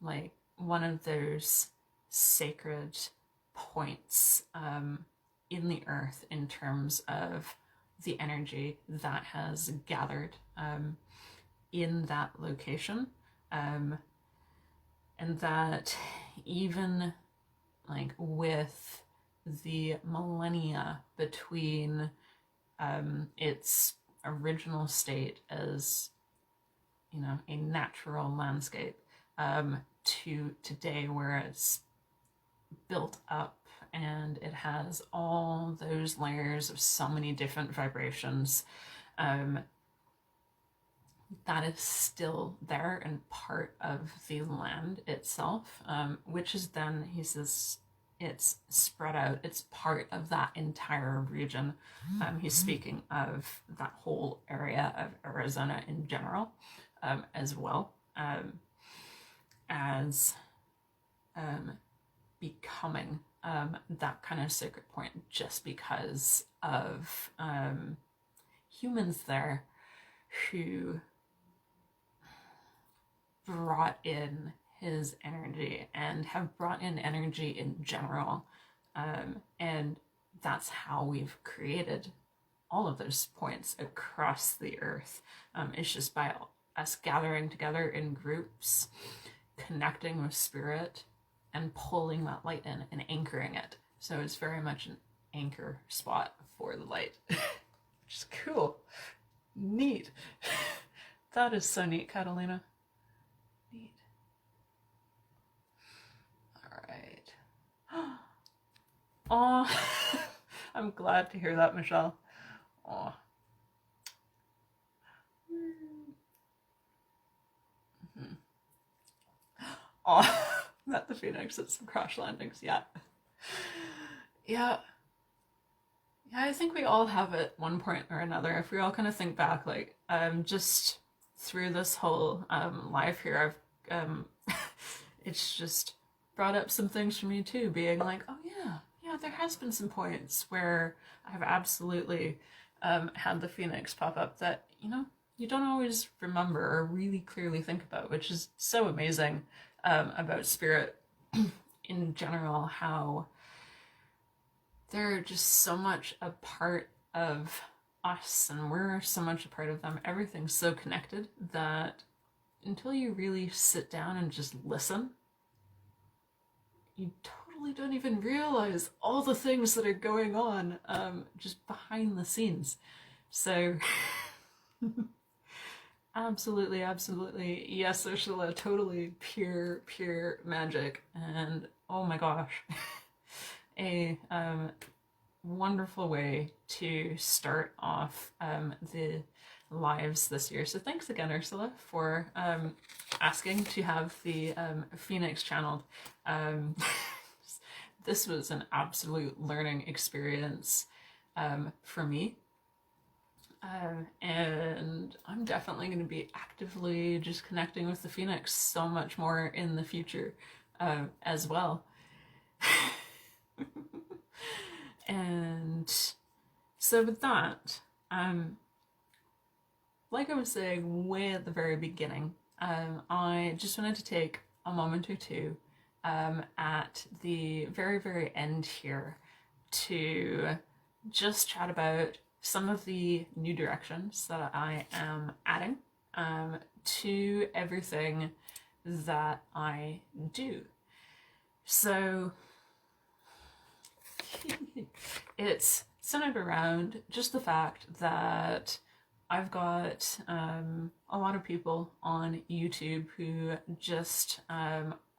like one of those sacred points in the earth in terms of the energy that has gathered in that location, and that even like with the millennia between its original state as, you know, a natural landscape to today where it's built up and it has all those layers of so many different vibrations, that is still there and part of the land itself, which is then, he says, it's spread out, it's part of that entire region. He's speaking of that whole area of Arizona in general, as well, as becoming that kind of sacred point, just because of humans there who brought in his energy and have brought in energy in general, and that's how we've created all of those points across the earth. It's just by us gathering together in groups, connecting with spirit, and pulling that light in and anchoring it. So it's very much an anchor spot for the light, which is cool. Neat. That is so neat, Catalina. Neat. All right. Oh, I'm glad to hear that, Michelle. Oh. Mm-hmm. Oh, met the Phoenix at some crash landings. Yeah. Yeah. Yeah, I think we all have at one point or another. If we all kind of think back, like, just through this whole life here, I've it's just brought up some things for me too, being like, oh yeah, there has been some points where I've absolutely had the Phoenix pop up that, you know, you don't always remember or really clearly think about, which is so amazing about spirit in general, how they're just so much a part of us and we're so much a part of them. Everything's so connected that until you really sit down and just listen, you totally don't even realize all the things that are going on just behind the scenes. So absolutely, yes, Ursula, totally pure magic. And oh my gosh, a wonderful way to start off the lives this year. So thanks again, Ursula, for asking to have the Phoenix channeled. This was an absolute learning experience for me. And I'm definitely going to be actively just connecting with the Phoenix so much more in the future as well. And so with that, like I was saying way at the very beginning, I just wanted to take a moment or two at the very end here to just chat about some of the new directions that I am adding to everything that I do. So it's centered around just the fact that I've got a lot of people on YouTube who just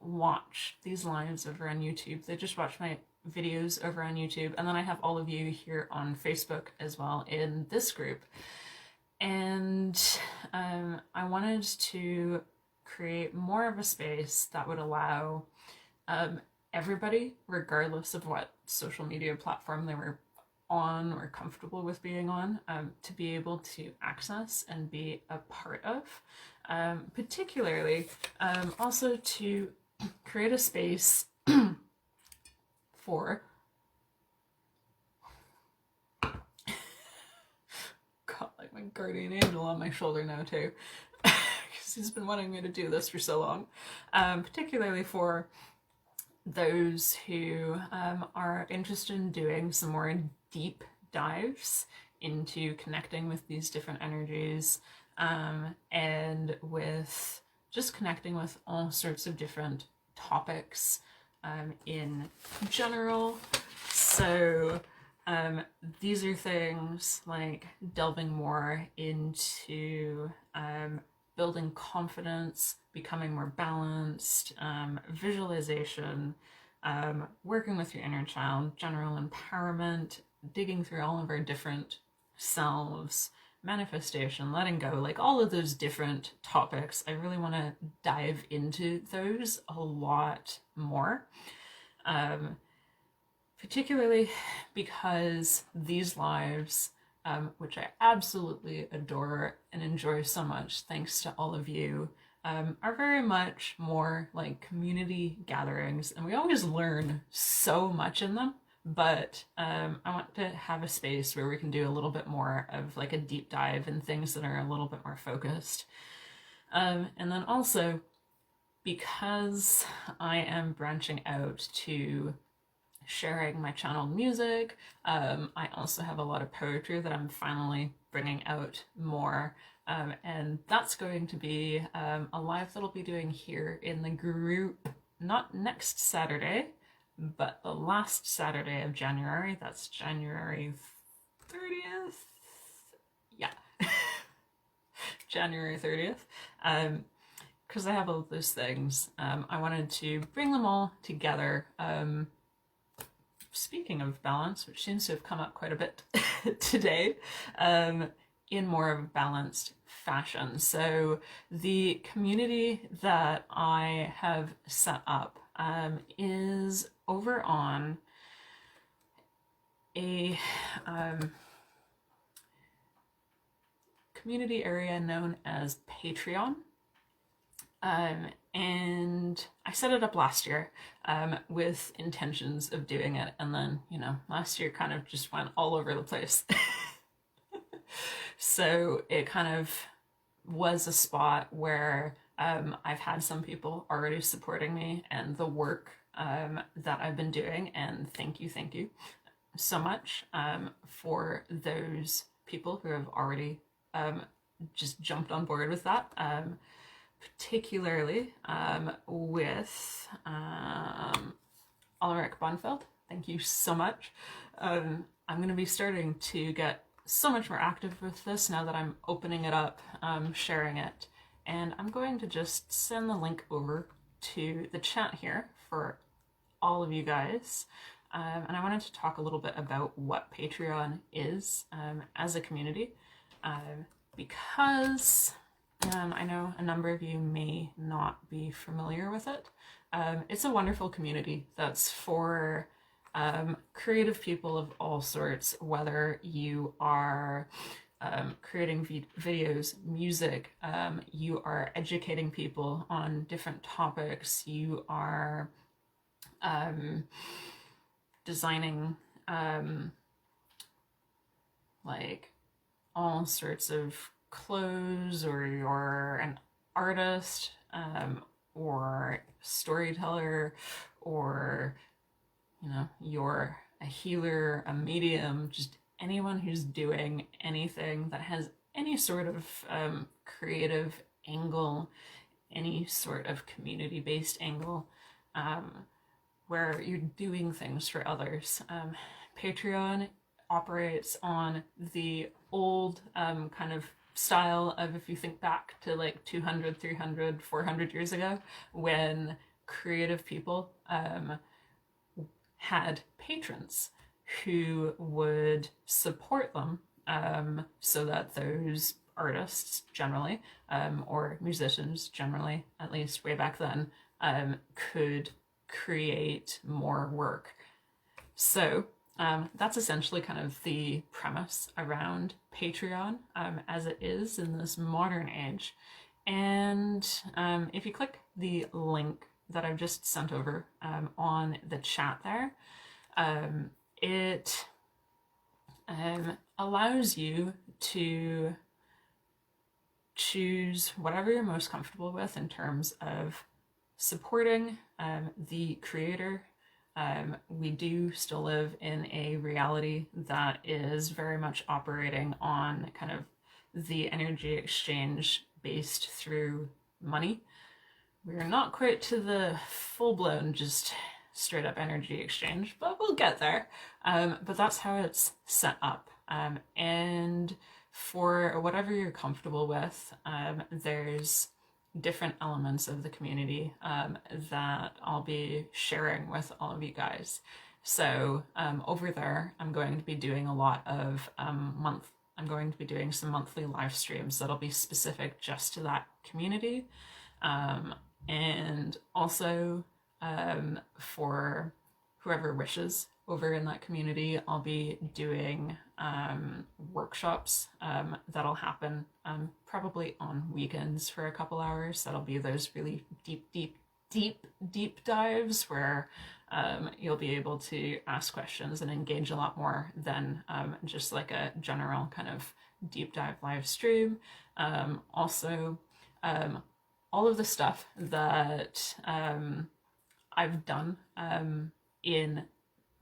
watch these lives over on YouTube. They just watch my videos over on YouTube, and then I have all of you here on Facebook as well in this group. And I wanted to create more of a space that would allow everybody, regardless of what social media platform they were on or comfortable with being on, to be able to access and be a part of. Particularly, also to create a space for got like my guardian angel on my shoulder now too, because he's been wanting me to do this for so long. Particularly for those who are interested in doing some more deep dives into connecting with these different energies, and with just connecting with all sorts of different topics in general. So these are things like delving more into building confidence, becoming more balanced, visualization, working with your inner child, general empowerment, digging through all of our different selves, manifestation, letting go, like all of those different topics. I really want to dive into those a lot more. Particularly because these lives, which I absolutely adore and enjoy so much, thanks to all of you, are very much more like community gatherings, and we always learn so much in them. But I want to have a space where we can do a little bit more of like a deep dive in things that are a little bit more focused. And then also, because I am branching out to sharing my channeled music, I also have a lot of poetry that I'm finally bringing out more. And that's going to be a live that I'll be doing here in the group, not next Saturday, but the last Saturday of January. That's January 30th. Yeah. January 30th. Because I have all those things. I wanted to bring them all together. Speaking of balance, which seems to have come up quite a bit today, in more of a balanced fashion. So the community that I have set up is over on a community area known as Patreon. And I set it up last year with intentions of doing it, and then, you know, last year kind of just went all over the place. So it kind of was a spot where I've had some people already supporting me and the work that I've been doing, and thank you so much for those people who have already just jumped on board with that. Particularly with Ulrich Bonfeld. Thank you so much. I'm going to be starting to get so much more active with this now that I'm opening it up, sharing it, and I'm going to just send the link over to the chat here for all of you guys. And I wanted to talk a little bit about what Patreon is as a community, because I know a number of you may not be familiar with it. It's a wonderful community that's for creative people of all sorts, whether you are creating videos, music, you are educating people on different topics, you are designing like all sorts of clothes, or you're an artist, or storyteller, or, you know, you're a healer, a medium, just anyone who's doing anything that has any sort of creative angle any sort of community-based angle, where you're doing things for others. Patreon operates on the old kind of style of, if you think back to like 200, 300, 400 years ago, when creative people had patrons who would support them, so that those artists generally, or musicians generally, at least way back then, could create more work. So that's essentially kind of the premise around Patreon as it is in this modern age. And if you click the link that I've just sent over on the chat there, it allows you to choose whatever you're most comfortable with in terms of supporting the creator. We do still live in a reality that is very much operating on kind of the energy exchange based through money. We're not quite to the full-blown just straight up energy exchange, but we'll get there. But that's how it's set up. And for whatever you're comfortable with, there's different elements of the community that I'll be sharing with all of you guys. So over there, I'm going to be doing a lot of I'm going to be doing some monthly live streams that'll be specific just to that community. And also for whoever wishes over in that community, I'll be doing workshops that'll happen probably on weekends for a couple hours. That'll be those really deep dives where you'll be able to ask questions and engage a lot more than just like a general kind of deep dive live stream. Also, all of the stuff that I've done in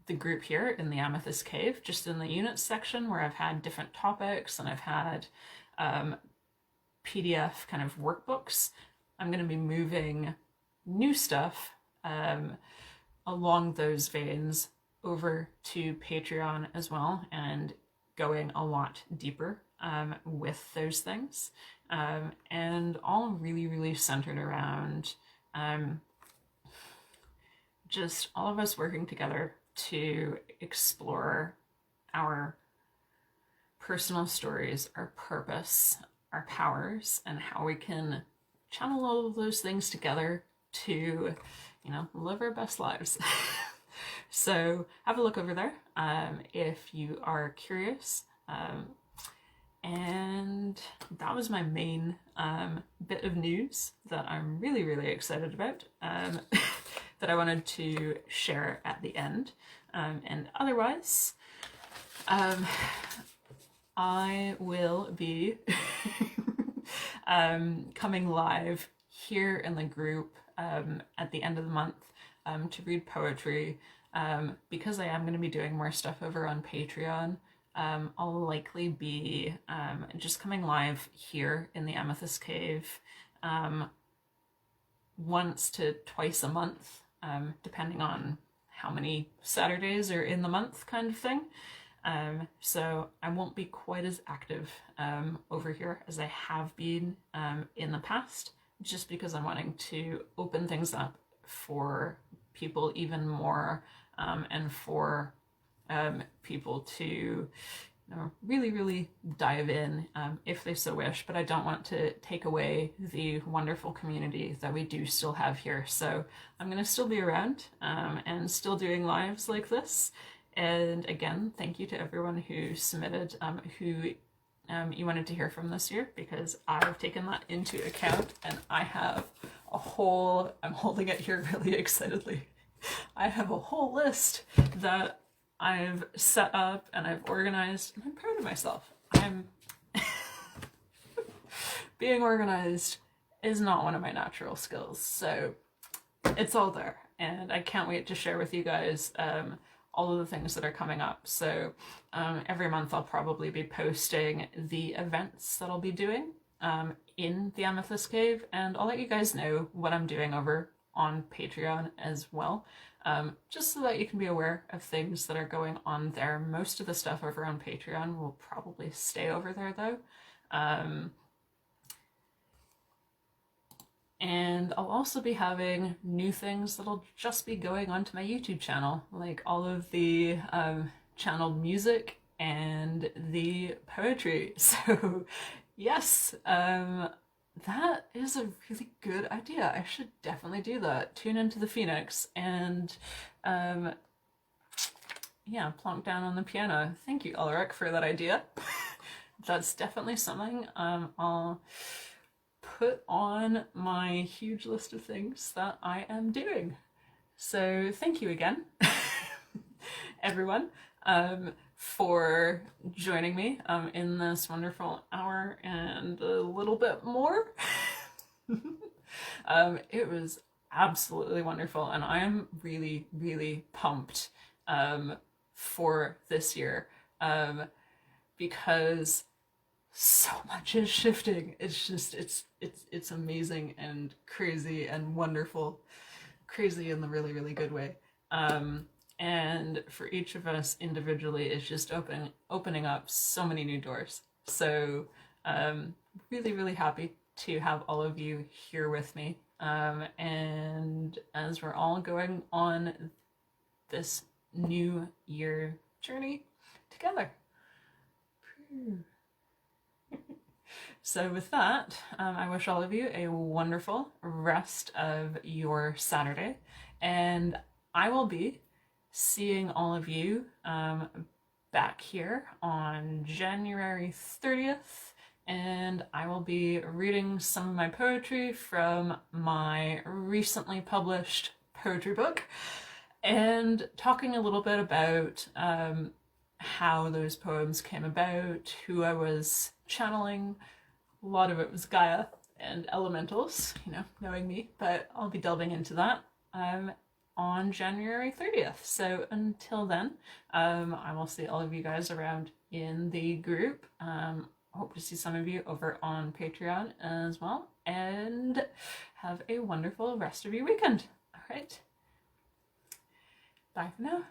the group here in the Amethyst Cave, just in the units section where I've had different topics and I've had PDF kind of workbooks. I'm going to be moving new stuff along those veins over to Patreon as well, and going a lot deeper with those things, and all really centered around just all of us working together to explore our personal stories, our purpose, our powers, and how we can channel all of those things together to, live our best lives. So have a look over there if you are curious. And that was my main bit of news that I'm really excited about, that I wanted to share at the end. And otherwise, I will be coming live here in the group at the end of the month to read poetry. Because I am going to be doing more stuff over on Patreon, I'll likely be just coming live here in the Amethyst Cave once to twice a month, depending on how many Saturdays are in the month kind of thing. So I won't be quite as active over here as I have been in the past, just because I'm wanting to open things up for people even more, and for people to really dive in if they so wish, but I don't want to take away the wonderful community that we do still have here. So I'm going to still be around and still doing lives like this. And again, thank you to everyone who submitted who you wanted to hear from this year, because I've taken that into account, and I have a whole, I'm holding it here really excitedly, I have a whole list that I've set up and I've organized, and I'm proud of myself. Being organized is not one of my natural skills, so it's all there, and I can't wait to share with you guys all of the things that are coming up. So every month I'll probably be posting the events that I'll be doing, in the Amethyst Cave, and I'll let you guys know what I'm doing over on Patreon as well, just so that you can be aware of things that are going on there. Most of the stuff over on Patreon will probably stay over there though. And I'll also be having new things that'll just be going onto my YouTube channel, like all of the channeled music and the poetry. So yes, that is a really good idea. I should definitely do that. Tune into the Phoenix and yeah, plonk down on the piano. Thank you, Ulrich, for that idea. That's definitely something I'll put on my huge list of things that I am doing. So thank you again, everyone, for joining me in this wonderful hour and a little bit more. It was absolutely wonderful, and I am really, really pumped for this year because so much is shifting. It's just it's amazing and crazy and wonderful. Crazy in the really, really good way. And for each of us individually, it's just opening up so many new doors. So really, really happy to have all of you here with me. And as we're all going on this new year journey together. So with that, I wish all of you a wonderful rest of your Saturday, and I will be seeing all of you back here on January 30th, and I will be reading some of my poetry from my recently published poetry book and talking a little bit about how those poems came about, who I was channeling. A lot of it was Gaia and elementals, you know, knowing me, but I'll be delving into that on January 30th. So until then, I will see all of you guys around in the group. Hope to see some of you over on Patreon as well, and have a wonderful rest of your weekend. All right. Bye for now.